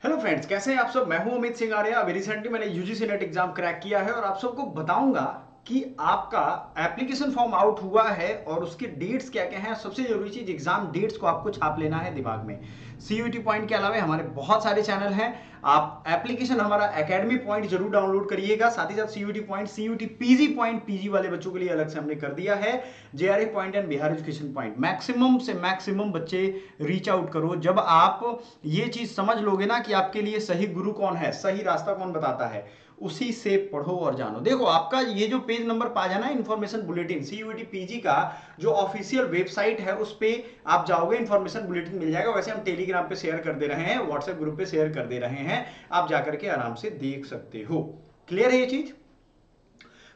Hello friends, कैसे हैं आप सब। मैं हूं अमित सिंह आर्या। अभी रिसेंटली मैंने यूजीसी नेट एग्जाम क्रैक किया है और आप सबको बताऊंगा कि आपका एप्लीकेशन फॉर्म आउट हुआ है और उसके डेट्स क्या क्या हैं। सबसे जरूरी चीज, एग्जाम डेट्स को आपको छाप लेना है दिमाग में। सीयूटी पॉइंट के अलावा हमारे बहुत सारे चैनल हैं। आप एप्लीकेशन हमारा एकेडमी पॉइंट जरूर डाउनलोड करिएगा। साथ ही साथ CUT point, CUT PG point PG वाले बच्चों के लिए अलग से हमने कर दिया है। JRA point and Bihar education point, maximum से मैक्सिमम बच्चे रीच आउट करो। जब आप ये चीज समझ लोगे ना कि आपके लिए सही गुरु कौन है, सही रास्ता कौन बताता है, उसी से पढ़ो और जानो। देखो, आपका ये जो पेज नंबर पा जाना इन्फॉर्मेशन बुलेटिन, सीयूईटी पीजी का जो ऑफिशियल वेबसाइट है उस पे आप जाओगे, इन्फॉर्मेशन बुलेटिन मिल जाएगा। वैसे हम टेलीग्राम पे शेयर कर दे रहे हैं, व्हाट्सएप ग्रुप पे शेयर कर दे रहे हैं, आप जाकर के आराम से देख सकते हो। क्लियर है ये चीज।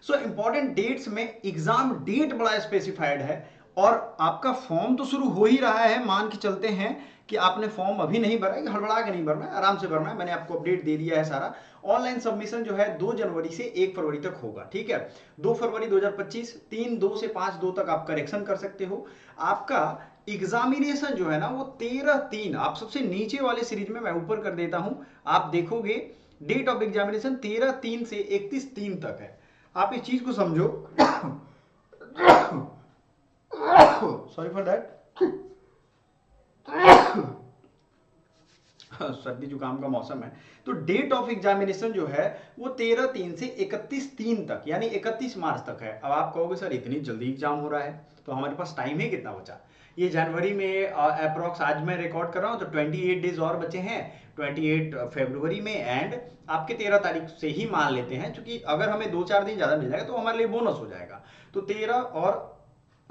सो इंपॉर्टेंट डेट्स में एग्जाम डेट बड़ा स्पेसिफाइड है और आपका फॉर्म तो शुरू हो ही रहा है। मान के चलते हैं कि आपने फॉर्म अभी नहीं भरा है, हड़बड़ा के नहीं भरना है, आराम से भरना है। मैंने आपको अपडेट दे दिया है सारा। ऑनलाइन सबमिशन जो है 2 जनवरी से 1 फरवरी तक होगा। ठीक है, 2 फरवरी 2025, 3/2 से 5/2 तक आप करेक्शन कर सकते हो। आपका एग्जामिनेशन जो है ना वो 13/3, आप सबसे नीचे वाले सीरीज में मैं ऊपर कर देता हूं, आप देखोगे डेट ऑफ एग्जामिनेशन 13/3 से 31/3 तक है। आप इस चीज को समझो। Sorry for that. सर्दी जुकाम का मौसम है। तो डेट ऑफ एग्जामिनेशन जो है वो 13/3 से 31/3 तक, यानी 31 मार्च तक है। अब आप कहोगे सर इतनी जल्दी एग्जाम हो रहा है, तो हमारे पास टाइम ही कितना बचा। ये जनवरी में अप्रोक्स आज मैं रिकॉर्ड कर रहा हूँ तो 28 डेज और बचे हैं, 28 फरवरी में। एंड आपके 13 तारीख से ही मान लेते हैं, क्योंकि अगर हमें 2-4 दिन ज्यादा मिल जाएगा तो हमारे लिए बोनस हो जाएगा। तो 13 और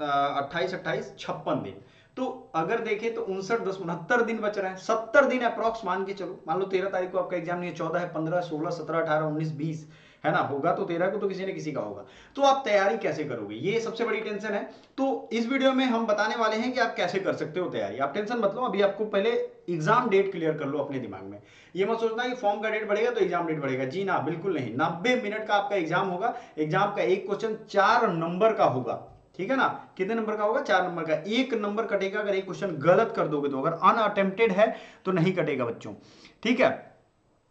28, 28, 56 दिन। तो अगर देखें तो 59, 10, 69 दिन बच रहे हैं। 70 दिन अप्रॉक्स मान के चलो। मान लो 13 तारीख को आपका एग्जाम नहीं है, 14 है, 15, 16, 17, 18, 19, 20 है ना, होगा तो 13 को तो किसी न किसी का होगा। तो आप तैयारी कैसे करोगे, ये सबसे बड़ी टेंशन है। तो इस वीडियो में हम बताने वाले हैं कि आप कैसे कर सकते हो तैयारी। आप टेंशन मत लो, अभी आपको पहले एग्जाम डेट क्लियर कर लो अपने दिमाग में। ये मत सोचना कि फॉर्म का डेट बढ़ेगा तो एग्जाम डेट बढ़ेगा। जी ना, बिल्कुल नहीं। 90 मिनट का आपका एग्जाम होगा। एग्जाम का एक क्वेश्चन 4 नंबर का होगा। ठीक है ना, कितने नंबर का होगा, 4 नंबर का। एक नंबर कटेगा अगर एक क्वेश्चन गलत कर दोगे तो। अगर अनअटेम्प्टेड है तो नहीं कटेगा बच्चों। ठीक है,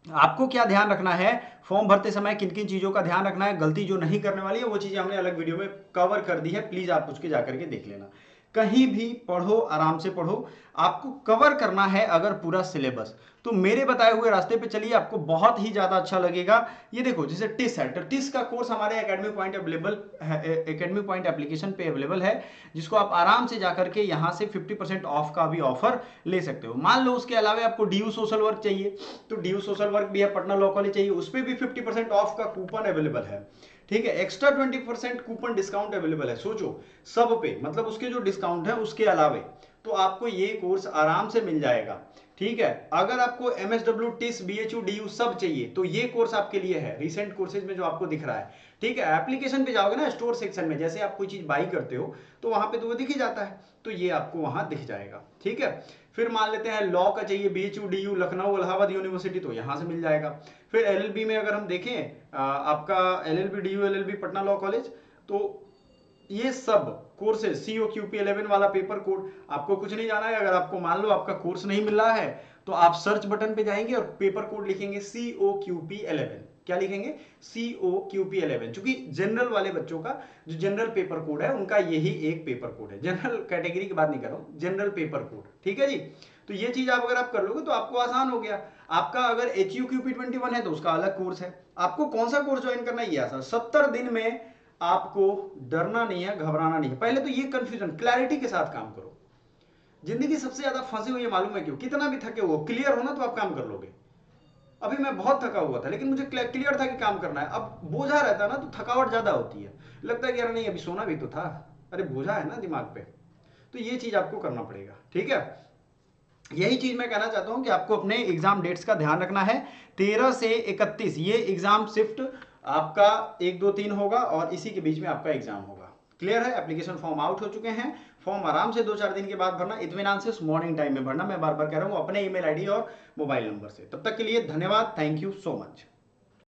आपको क्या ध्यान रखना है, फॉर्म भरते समय किन किन चीजों का ध्यान रखना है, गलती जो नहीं करने वाली है वो चीजें हमने अलग वीडियो में कवर कर दी है। प्लीज आप उसके जाकर के देख लेना। कहीं भी पढ़ो, आराम से पढ़ो। आपको कवर करना है अगर पूरा सिलेबस, तो मेरे बताए हुए रास्ते पे चलिए, आपको बहुत ही ज्यादा अच्छा लगेगा। ये देखो, जैसे टिस है तो टिस का कोर्स हमारे एकेडमी पॉइंट अवेलेबल है, एकेडमी पॉइंट एप्लीकेशन पे अवेलेबल है, जिसको आप आराम से जाकर के यहाँ से 50% ऑफ का भी ऑफर ले सकते हो। मान लो उसके अलावा आपको डीयू सोशल वर्क चाहिए तो डीयू सोशल वर्क भी है, पटना लॉ कॉलेज चाहिए, उस पर भी 50% ऑफ का कूपन अवेलेबल है। ठीक है, एक्स्ट्रा 20% कूपन डिस्काउंट अवेलेबल है। सोचो, सब पे, मतलब उसके जो डिस्काउंट है उसके अलावे, तो आपको ये कोर्स आराम से मिल जाएगा। ठीक है, अगर आपको एमएसडब्ल्यू, टिस, बीएचयू, डीयू सब चाहिए तो ये कोर्स आपके लिए है, रिसेंट कोर्सेज में जो आपको दिख रहा है। ठीक है, एप्लीकेशन पे जाओगे ना, स्टोर सेक्शन में, जैसे आप कोई चीज बाई करते हो तो वहां पे तो वो दिख ही जाता है, तो ये आपको वहां दिख जाएगा। ठीक है, फिर मान लेते हैं लॉ का चाहिए, BHU, DU, Lucknow, Allahabad university, तो यहां से मिल जाएगा। फिर एलएलबी में अगर हम देखें, आपका LLB, DU, LLB, Patna law college, तो ये सब कोर्सेज, सीओ क्यूपी 11 वाला पेपर कोड, आपको कुछ नहीं जाना है। अगर आपको मान लो आपका कोर्स नहीं मिल रहा है तो आप सर्च बटन पे जाएंगे और पेपर कोड लिखेंगे COQP11। क्या लिखेंगे, COQP11। चूंकि जनरल वाले बच्चों का जो जनरल पेपर कोड है उनका यही एक पेपर कोड है। जनरल कैटेगरी की बात नहीं कर रहा हूं, जनरल पेपर कोड। ठीक है जी, तो ये चीज आप अगर आप कर लोगे तो आपको आसान हो गया। आपका अगर HUQP21 है तो उसका अलग कोर्स है। आपको कौन सा कोर्स ज्वाइन करना है, ये आसान। 70 दिन में आपको डरना नहीं है, घबराना नहीं है। पहले तो ये कंफ्यूजन, क्लैरिटी के साथ काम करो। जिंदगी सबसे ज्यादा फंसी हुई है, मालूम है क्यों? कितना भी थके हो, क्लियर हो ना तो आप काम कर लोगे। अभी मैं बहुत थका हुआ था लेकिन मुझे क्लियर था कि काम करना है। अब बोझा रहता है ना तो थकावट ज्यादा होती है, लगता है कि यार नहीं अभी सोना भी तो था, अरे बोझा है ना दिमाग पे। तो ये चीज आपको करना पड़ेगा। ठीक है, यही चीज मैं कहना चाहता हूं कि आपको अपने एग्जाम डेट्स का ध्यान रखना है। 13 से 31 ये एग्जाम शिफ्ट आपका 1, 2, 3 होगा और इसी के बीच में आपका एग्जाम होगा। क्लियर है, एप्लीकेशन फॉर्म आउट हो चुके हैं। फॉर्म आराम से 2-4 दिन के बाद भरना, इत्मीनान से मॉर्निंग टाइम में भरना। मैं बार बार कह रहा हूं, अपने ईमेल आईडी और मोबाइल नंबर से। तब तक के लिए धन्यवाद, थैंक यू सो मच।